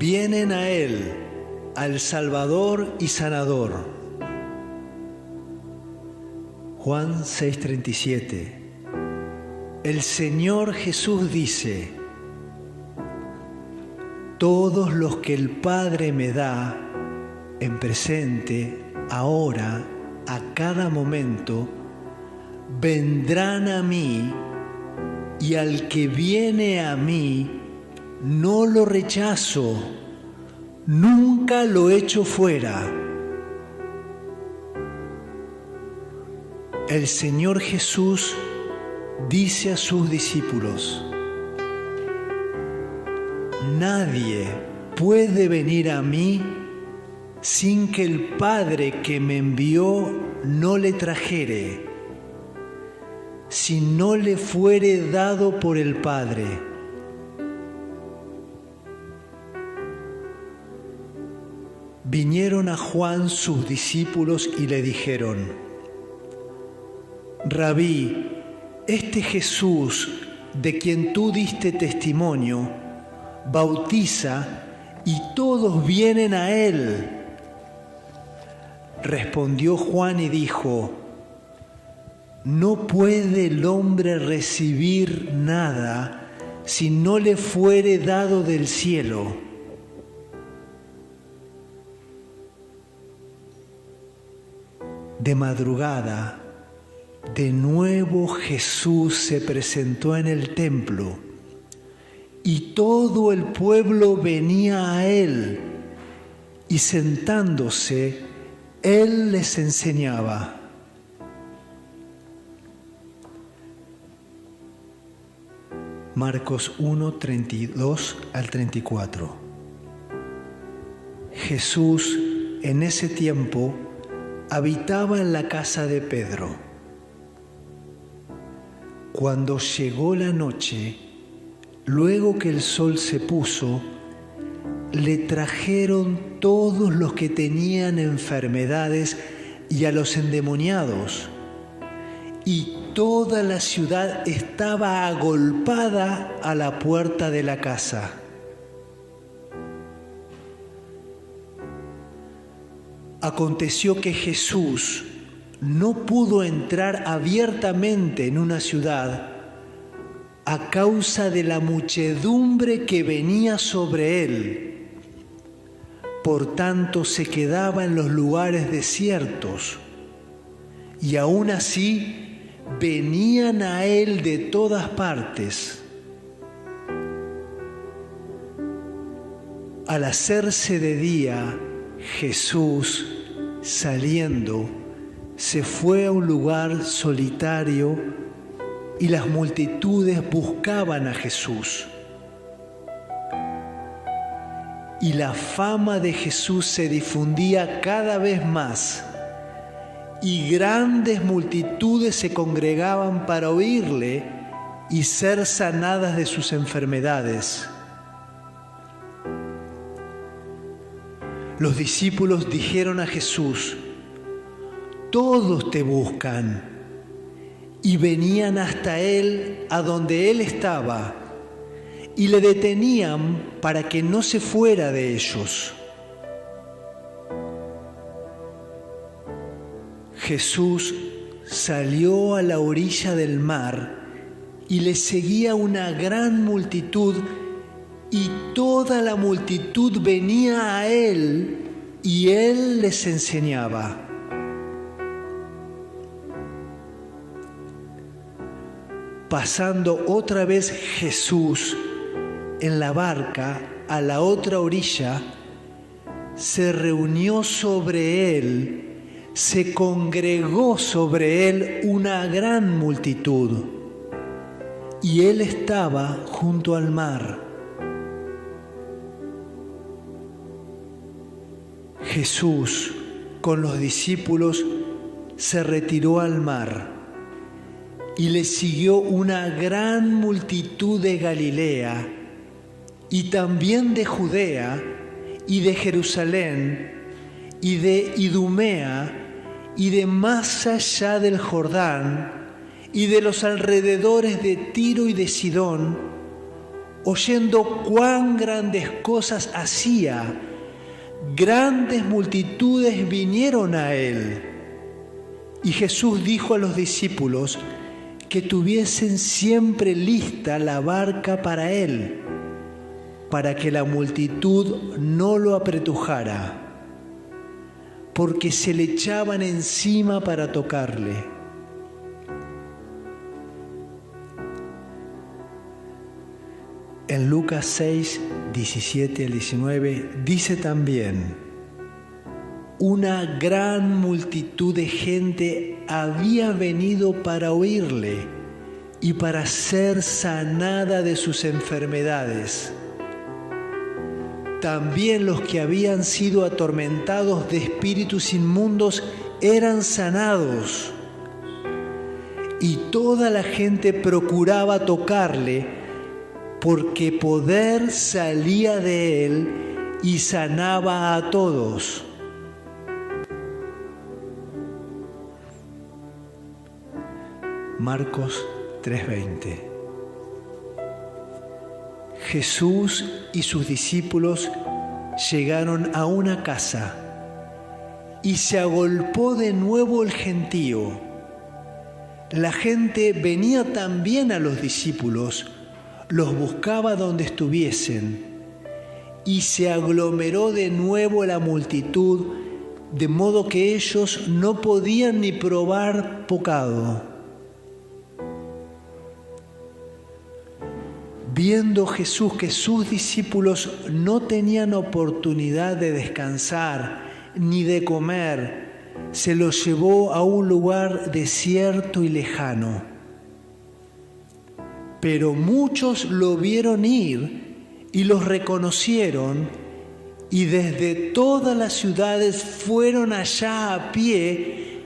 vienen a Él, al Salvador y Sanador. Juan 6:37. El Señor Jesús dice: todos los que el Padre me da, en presente, ahora, a cada momento, vendrán a mí, y al que viene a mí, no lo rechazo, nunca lo echo fuera. El Señor Jesús dice a sus discípulos: nadie puede venir a mí sin que el Padre que me envió no le trajere, si no le fuere dado por el Padre. Vinieron a Juan sus discípulos y le dijeron: Rabí, este Jesús de quien tú diste testimonio, bautiza y todos vienen a él. Respondió Juan y dijo: no puede el hombre recibir nada si no le fuere dado del cielo. De madrugada, de nuevo Jesús se presentó en el templo y todo el pueblo venía a él, y sentándose, él les enseñaba. Marcos 1, 32 al 34. Jesús en ese tiempo habitaba en la casa de Pedro. Cuando llegó la noche, luego que el sol se puso, le trajeron todos los que tenían enfermedades y a los endemoniados, y toda la ciudad estaba agolpada a la puerta de la casa. Aconteció que Jesús no pudo entrar abiertamente en una ciudad a causa de la muchedumbre que venía sobre él. Por tanto, se quedaba en los lugares desiertos, y aún así venían a él de todas partes. Al hacerse de día, Jesús, saliendo, se fue a un lugar solitario, y las multitudes buscaban a Jesús. Y la fama de Jesús se difundía cada vez más, y grandes multitudes se congregaban para oírle y ser sanadas de sus enfermedades. Los discípulos dijeron a Jesús: todos te buscan. Y venían hasta él, a donde él estaba, y le detenían para que no se fuera de ellos. Jesús salió a la orilla del mar y le seguía una gran multitud, y toda la multitud venía a él y él les enseñaba. Pasando otra vez Jesús en la barca a la otra orilla, se reunió sobre él, se congregó sobre él una gran multitud, y él estaba junto al mar. Jesús, con los discípulos, se retiró al mar, y le siguió una gran multitud de Galilea, y también de Judea, y de Jerusalén, y de Idumea, y de más allá del Jordán, y de los alrededores de Tiro y de Sidón, oyendo cuán grandes cosas hacía, grandes multitudes vinieron a él. Y Jesús dijo a los discípulos que tuviesen siempre lista la barca para él, para que la multitud no lo apretujara, porque se le echaban encima para tocarle. En Lucas 6, 17 al 19 dice también: una gran multitud de gente había venido para oírle y para ser sanada de sus enfermedades. También los que habían sido atormentados de espíritus inmundos eran sanados. Y toda la gente procuraba tocarle, porque poder salía de él y sanaba a todos. Marcos 3:20. Jesús y sus discípulos llegaron a una casa y se agolpó de nuevo el gentío. La gente venía también a los discípulos, los buscaba donde estuviesen, y se aglomeró de nuevo la multitud, de modo que ellos no podían ni probar bocado. Viendo Jesús que sus discípulos no tenían oportunidad de descansar ni de comer, se los llevó a un lugar desierto y lejano. Pero muchos lo vieron ir y los reconocieron, y desde todas las ciudades fueron allá a pie,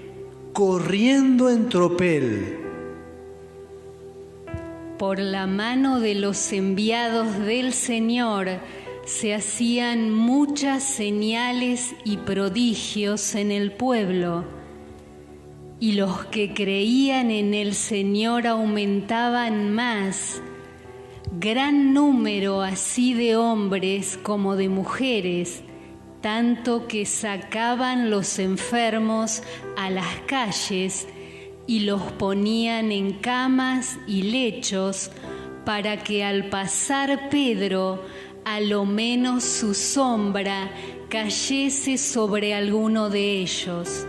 corriendo en tropel. Por la mano de los enviados del Señor se hacían muchas señales y prodigios en el pueblo, y los que creían en el Señor aumentaban más, gran número así de hombres como de mujeres, tanto que sacaban los enfermos a las calles y los ponían en camas y lechos, para que al pasar Pedro, a lo menos su sombra cayese sobre alguno de ellos.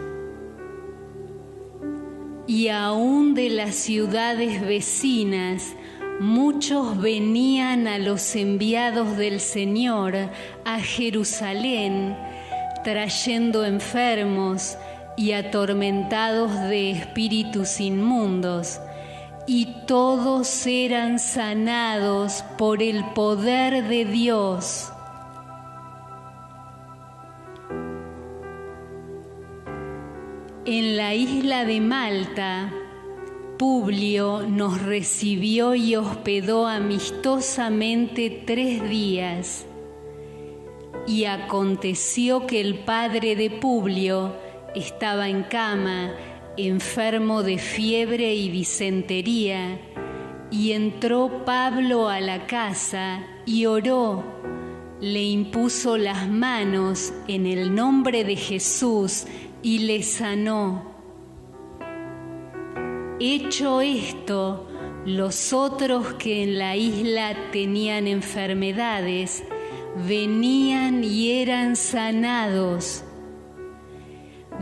Y aún de las ciudades vecinas, muchos venían a los enviados del Señor a Jerusalén, trayendo enfermos y atormentados de espíritus inmundos, y todos eran sanados por el poder de Dios. En la isla de Malta, Publio nos recibió y hospedó amistosamente 3 días. Y aconteció que el padre de Publio estaba en cama, enfermo de fiebre y disentería, y entró Pablo a la casa y oró, le impuso las manos en el nombre de Jesús y le sanó. Hecho esto, los otros que en la isla tenían enfermedades venían y eran sanados.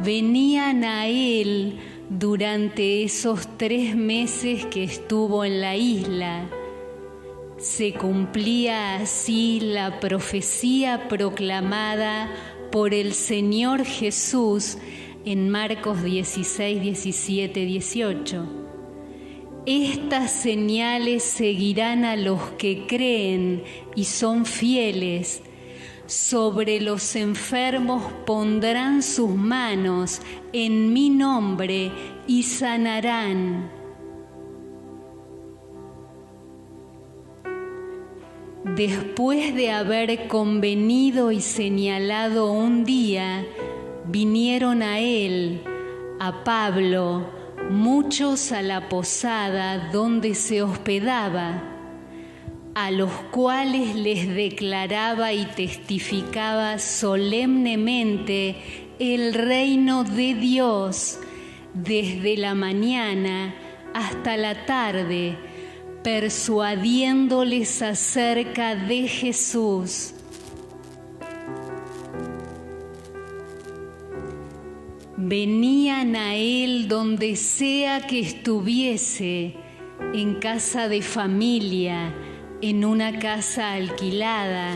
Venían a él durante esos 3 meses que estuvo en la isla. Se cumplía así la profecía proclamada por el Señor Jesús en Marcos 16, 17, 18. Estas señales seguirán a los que creen y son fieles. Sobre los enfermos pondrán sus manos en mi nombre y sanarán. Después de haber convenido y señalado un día, vinieron a él, a Pablo, muchos a la posada donde se hospedaba. a los cuales les declaraba y testificaba solemnemente el reino de Dios desde la mañana hasta la tarde, persuadiéndoles acerca de Jesús. Venían a él donde sea que estuviese, en casa de familia, en una casa alquilada,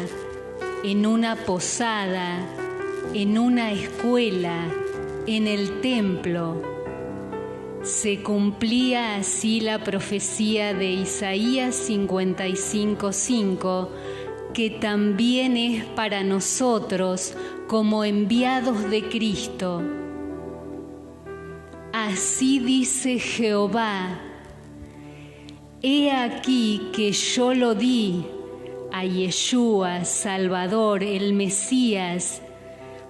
en una posada, en una escuela, en el templo. Se cumplía así la profecía de Isaías 55:5, que también es para nosotros como enviados de Cristo. Así dice Jehová: he aquí que yo lo di a Yeshua, Salvador, el Mesías,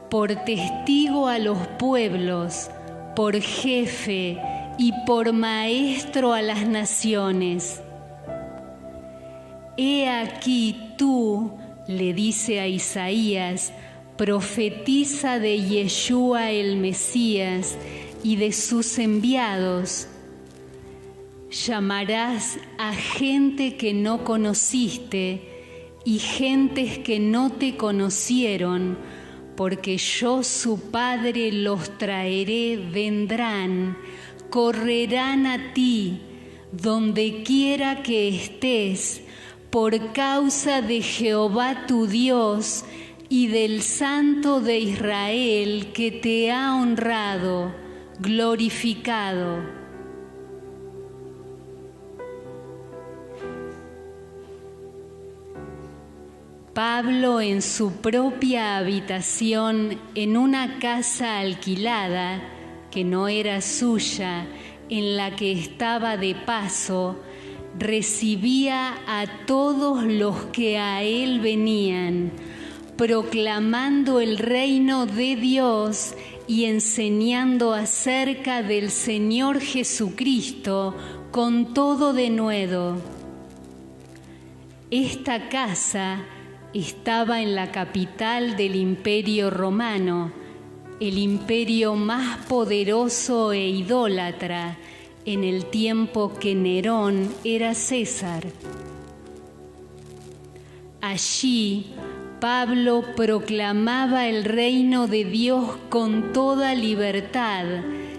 por testigo a los pueblos, por jefe y por maestro a las naciones. He aquí tú, le dice a Isaías, profetiza de Yeshua el Mesías y de sus enviados. Llamarás a gente que no conociste y gentes que no te conocieron, porque yo, su Padre, los traeré, vendrán, correrán a ti, donde quiera que estés, por causa de Jehová tu Dios y del Santo de Israel que te ha honrado, glorificado. Pablo, en su propia habitación, en una casa alquilada, que no era suya, en la que estaba de paso, recibía a todos los que a él venían, proclamando el reino de Dios y enseñando acerca del Señor Jesucristo con todo denuedo. Esta casa estaba en la capital del Imperio Romano, el imperio más poderoso e idólatra en el tiempo que Nerón era César. Allí, Pablo proclamaba el reino de Dios con toda libertad,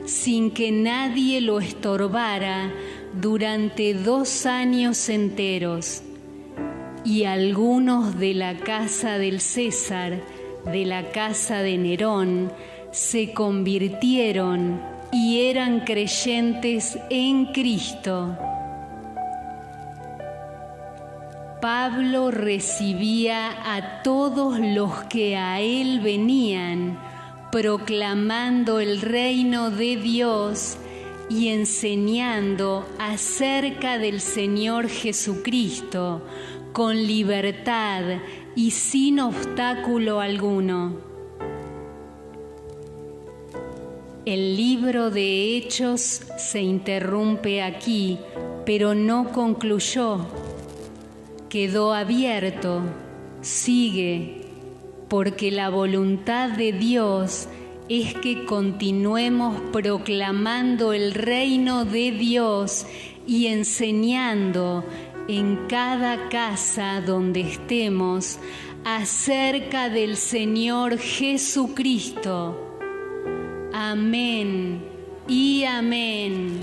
sin que nadie lo estorbara, durante 2 años enteros. Y algunos de la casa del César, de la casa de Nerón, se convirtieron y eran creyentes en Cristo. Pablo recibía a todos los que a él venían, proclamando el reino de Dios y enseñando acerca del Señor Jesucristo, con libertad y sin obstáculo alguno. El libro de Hechos se interrumpe aquí, pero no concluyó. Quedó abierto, sigue, porque la voluntad de Dios es que continuemos proclamando el reino de Dios y enseñando en cada casa donde estemos acerca del Señor Jesucristo. Amén y amén.